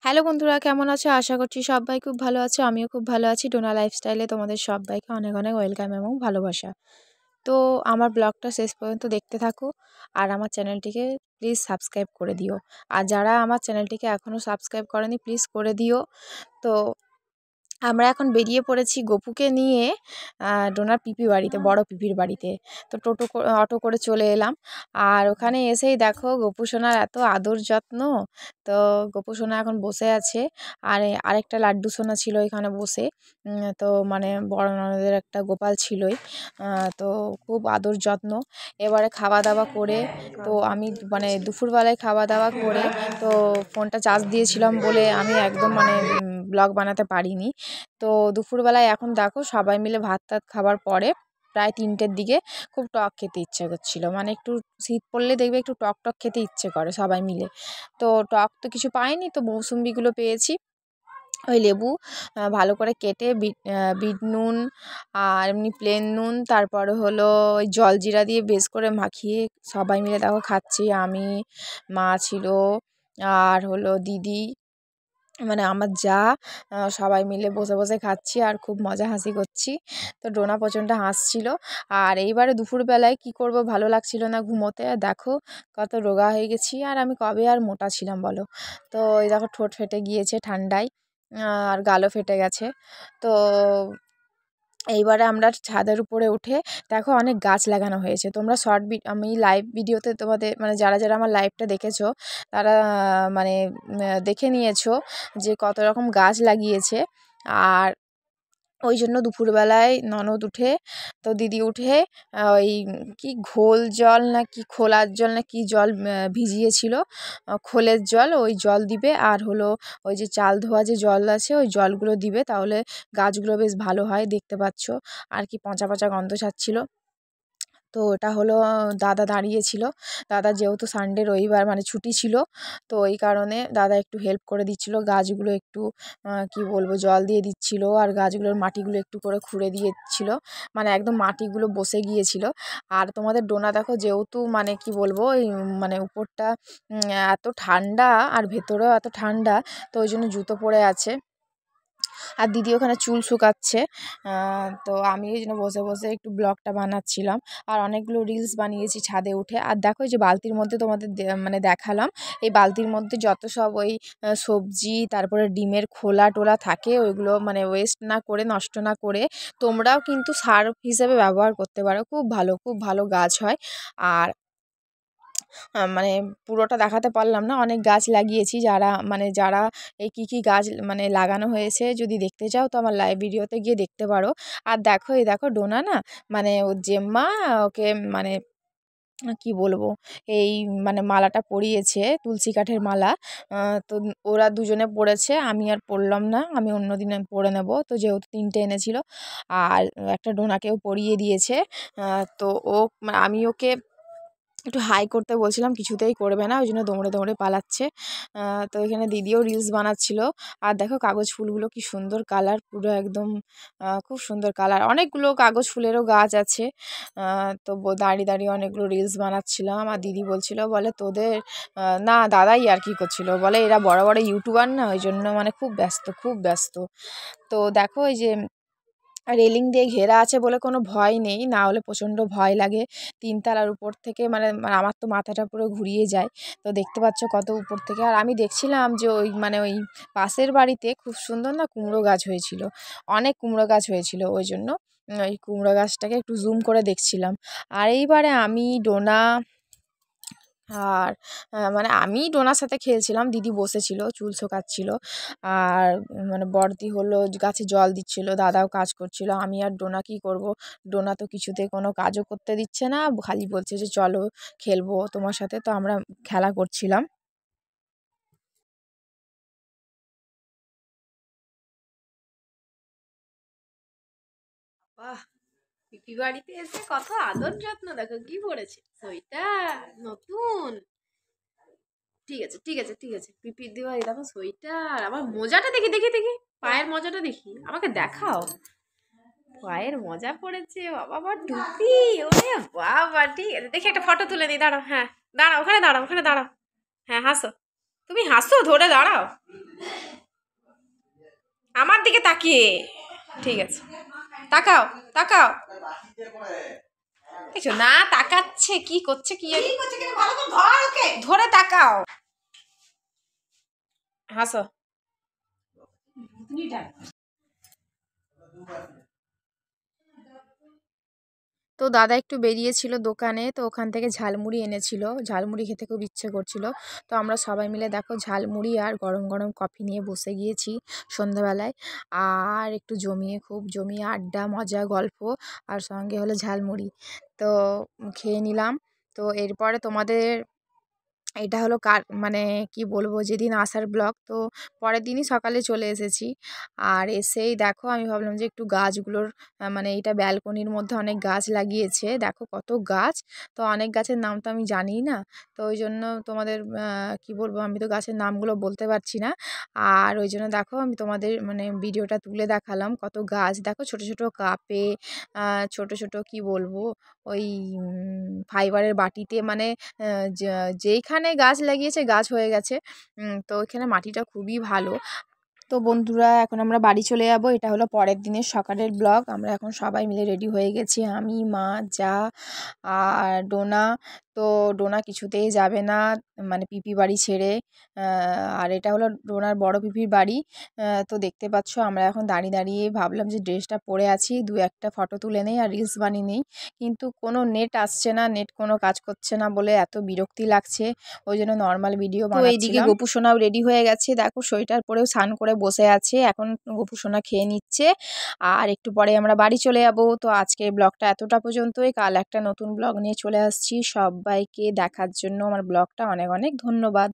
Hello বন্ধুরা, কেমন আছো? আশা করছি সবাই খুব ভালো আছো। আমিও খুব ভালো আছি। ডোনা লাইফস্টাইলে তোমাদের সবাইকে অনেক অনেক ওয়েলকাম এবং ভালোবাসা। তো আমার ব্লগটা শেষ পর্যন্ত দেখতে থাকো আর আমার চ্যানেলটিকে প্লিজ সাবস্ক্রাইব করে দিও। আর যারা আমার চ্যানেলটিকে এখনও সাবস্ক্রাইব করেনি প্লিজ করে দিও। তো আমরা এখন বেরিয়ে পড়েছি গপুকে নিয়ে ডোনার পিপি বাড়িতে, বড় পিপির বাড়িতে। তো অটো করে চলে এলাম। আর ওখানে এসেই দেখো গপু সোনার এত আদর যত্ন। তো গপু সোনা এখন বসে আছে। আর আরেকটা লাড্ডু সোনা ছিল এখানে বসে। তো মানে বড় ননদের একটা গোপাল ছিলই। তো খুব আদর যত্ন। এবারে খাওয়া দাওয়া করে তো আমি মানে দুপুরবেলায় খাওয়া দাওয়া করে তো ফোনটা চার্জ দিয়েছিলাম বলে আমি একদম মানে ব্লগ বানাতে পারিনি। তো দুপুরবেলায় এখন দেখো সবাই মিলে ভাত টাত খাবার পরে প্রায় 3টের দিকে খুব টক খেতে ইচ্ছে করছিল। মানে একটু শীত পড়লে দেখবে একটু টক টক খেতে ইচ্ছে করে সবাই মিলে। তো টক তো কিছু পাইনি, তো মৌসুম্বিগুলো পেয়েছি। ওই লেবু ভালো করে কেটে বিট নুন আর এমনি প্লেন নুন, তারপরে হলো ওই জলজিরা দিয়ে বেশ করে মাখিয়ে সবাই মিলে দেখো খাচ্ছি। আমি, মা ছিল, আর হলো দিদি, মানে আমার যা, সবাই মিলে বসে বসে খাচ্ছি আর খুব মজা হাসি করছি। তো ডোনা প্রচণ্ড হাসছিল। আর এইবারে দুপুরবেলায় কি করব, ভালো লাগছিল না ঘুমোতে। আর দেখো কত রোগা হয়ে গেছি। আর আমি কবে আর মোটা ছিলাম বলো। তো এই দেখো ঠোঁট ফেটে গিয়েছে ঠান্ডায়, আর গালও ফেটে গেছে। তো এইবারে আমরা ছাদের উপরে উঠে দেখো অনেক গাছ লাগানো হয়েছে। তোমরা আমি লাইভ ভিডিওতে তোমাদের মানে যারা যারা আমার লাইভটা দেখেছো তারা মানে দেখে নিয়েছো যে কত রকম গাছ লাগিয়েছে। আর ওই জন্য দুপুরবেলায় ননদ উঠে, তো দিদি উঠে ওই কি ঘোল জল না কি খোলার জল না কি জল ভিজিয়েছিল, খোলের জল, ওই জল দিবে। আর হলো ওই যে চাল ধোয়া যে জল আছে ওই জলগুলো দিবে, তাহলে গাছগুলো বেশ ভালো হয়। দেখতে পাচ্ছ আর কি পচা পচা গন্ধ ছাড়ছিল। তো ওটা হলো দাদা দাঁড়িয়েছিল। দাদা যেহেতু সানডে রবিবার মানে ছুটি ছিল, তো এই কারণে দাদা একটু হেল্প করে দিচ্ছিল। গাছগুলো একটু কি বলবো জল দিয়ে দিচ্ছিল, আর গাছগুলোর মাটিগুলো একটু করে খুঁড়ে দিয়েছিল। মানে একদম মাটিগুলো বসে গিয়েছিল। আর তোমাদের ডোনা দেখো যেহেতু মানে কি বলবো এই মানে উপরটা এত ঠান্ডা আর ভেতরেও এত ঠান্ডা, তো ওই জন্য জুতো পরে আছে। আর দিদি ওখানে চুল শুকাচ্ছে। তো আমি ওই জন্য বসে বসে একটু ব্লগটা বানাচ্ছিলাম। আর অনেকগুলো রিলস বানিয়েছি ছাদে উঠে। আর দেখো যে বালতির মধ্যে তোমাদের মানে দেখালাম, এই বালতির মধ্যে যত সব ওই সবজি, তারপরে ডিমের খোলা টোলা থাকে ওইগুলো মানে ওয়েস্ট না করে, নষ্ট না করে তোমরাও কিন্তু সার হিসেবে ব্যবহার করতে পারো। খুব ভালো, খুব ভালো গাছ হয়। আর মানে পুরোটা দেখাতে পারলাম না, অনেক গাছ লাগিয়েছি। যারা এই কী গাছ মানে লাগানো হয়েছে যদি দেখতে চাও তো আমার লাইভ ভিডিওতে গিয়ে দেখতে পারো। আর দেখো এই দেখো ডোনা না মানে ওর জেম্মা ওকে মানে কি বলবো এই মানে মালাটা পরিয়েছে, তুলসী কাঠের মালা। তো ওরা দুজনে পড়েছে, আমি আর পরলাম না, আমি অন্য দিনে পরে নেব। তো যেহেতু 3টে এনেছিল আর একটা ডোনাকেও পরিয়ে দিয়েছে। তো আমি ওকে একটু হাই করতে বলছিলাম, কিছুতেই করবে না, ওই জন্য দৌড়ে দৌড়ে পালাচ্ছে। তো এখানে দিদিও রিলস বানাচ্ছিল। আর দেখো কাগজ ফুলগুলো কি সুন্দর কালার, পুরো একদম খুব সুন্দর কালার। অনেকগুলো কাগজ ফুলেরও গাছ আছে। তো দাঁড়িয়ে দাঁড়িয়ে অনেকগুলো রিলস বানাচ্ছিলাম। আর দিদি বলছিল বলে তোদের না দাদাই আর কি করছিল বলে এরা বড় বড় ইউটিউবার না, ওই জন্য মানে খুব ব্যস্ত খুব ব্যস্ত। তো দেখো এই যে রেলিং দিয়ে ঘেরা আছে বলে কোনো ভয় নেই, না হলে প্রচণ্ড ভয় লাগে। 3 তলার উপর থেকে মানে আমার তো মাথাটা পুরো ঘুরিয়ে যায়। তো দেখতে পাচ্ছ কত উপর থেকে। আর আমি দেখছিলাম যে ওই মানে ওই পাশের বাড়িতে খুব সুন্দর না কুমড়ো গাছ হয়েছিল, অনেক কুমড়ো গাছ হয়েছিল। ওই জন্য ওই কুমড়ো গাছটাকে একটু জুম করে দেখছিলাম। আর এইবারে আমি ডোনা আর মানে আমি ডোনার সাথে খেলছিলাম, দিদি বসেছিল চুল শোকাচ্ছিল। আর মানে বড়দি হলো গাছে জল দিচ্ছিল, দাদাও কাজ করছিল। আমি আর ডোনা কী করব, ডোনা তো কিছুতে কোনো কাজও করতে দিচ্ছে না, খালি বলছে যে চলো খেলবো তোমার সাথে। তো আমরা খেলা করছিলাম। বাহ, পিপি বাড়িতে এসে কত আদর যত্ন, দেখো কি পড়েছে সোয়েটার নতুন। ঠিক আছে ঠিক আছে ঠিক আছে, পিপির দেওয়া এই দেখো সোয়েটার। আমার মোজাটা দেখি দেখি দেখি, পায়ের মোজাটা দেখি, আমাকে দেখাও। পায়ের মোজা পড়েছে, বাবা আবার টুপি, ওরে বাবা। ঠিক আছে দেখি একটা ফটো তুলে নিই, দাঁড়াও। হ্যাঁ দাঁড়াও, ওখানে দাঁড়াও, ওখানে দাঁড়াও। হ্যাঁ হাসো, তুমি হাসো, ধরে দাঁড়াও আমার দিকে তাকিয়ে। ঠিক আছে, তাকাও তাকাও। দেখছো না তাকাচ্ছে, কি করছে কি ধরে তাকাও, হাসো। তো দাদা একটু বেরিয়েছিল দোকানে, তো ওখান থেকে ঝালমুড়ি এনেছিল, ঝালমুড়ি খেতে খুব ইচ্ছে করছিল। তো আমরা সবাই মিলে দেখো ঝালমুড়ি আর গরম গরম কফি নিয়ে বসে গিয়েছি সন্ধ্যাবেলায়। আর একটু খুব জমিয়ে আড্ডা, মজা, গল্প, আর সঙ্গে হলো ঝালমুড়ি। তো খেয়ে নিলাম। তো এরপরে তোমাদের এটা হলো মানে কি বলবো, যেদিন আসার ব্লগ। তো পরের দিনই সকালে চলে এসেছি। আর এসেই দেখো আমি ভাবলাম যে একটু গাছগুলোর মানে এইটা ব্যালকনির মধ্যে অনেক গাছ লাগিয়েছে, দেখো কত গাছ। তো অনেক গাছের নাম তো আমি জানি না, তো ওই জন্য তোমাদের কি বলবো, আমি তো গাছের নামগুলো বলতে পারছি না। আর ওই জন্য দেখো আমি তোমাদের মানে ভিডিওটা তুলে দেখালাম, কত গাছ দেখো, ছোট ছোট কাপে, ছোট ছোট কি বলবো, ওই ফাইবারের বাটিতে, মানে যেইখানে গাছ লাগিয়েছে গাছ হয়ে গেছে। তো ওইখানে মাটিটা খুবই ভালো। তো বন্ধুরা এখন আমরা বাড়ি চলে যাব। এটা হলো পরের দিনের সকালের ব্লগ। আমরা এখন সবাই মিলে রেডি হয়ে গেছি, আমি, মা, যা আর ডোনা। তো ডোনা কিছুতেই যাবে না মানে পিপি বাড়ি ছেড়ে। আর এটা হলো ডোনার বড় পিপির বাড়ি। তো দেখতে পাচ্ছ আমরা এখন দাঁড়িয়ে দাঁড়িয়ে ভাবলাম যে ড্রেসটা পরে আছি, দু একটা ফটো তুলে নেই আর রিলস বানিয়ে নেই। কিন্তু কোনো নেট আসছে না, নেট কোনো কাজ করছে না বলে এত বিরক্তি লাগছে, ওই জন্য নর্মাল ভিডিও বানাচ্ছিলাম। তো এইদিকে গোপু সোনাও রেডি হয়ে গেছে, দেখো সোয়েটার পরেও স্নান করে বসে আছে, এখন গোপু সোনা খেয়ে নিচ্ছে। আর একটু পরে আমরা বাড়ি চলে যাব। তো আজকের ব্লগটা এতটা পর্যন্তই, কাল একটা নতুন ব্লগ নিয়ে চলে আসছি। সবাইকে দেখার জন্য আমার ব্লগটা অনেক অনেক ধন্যবাদ।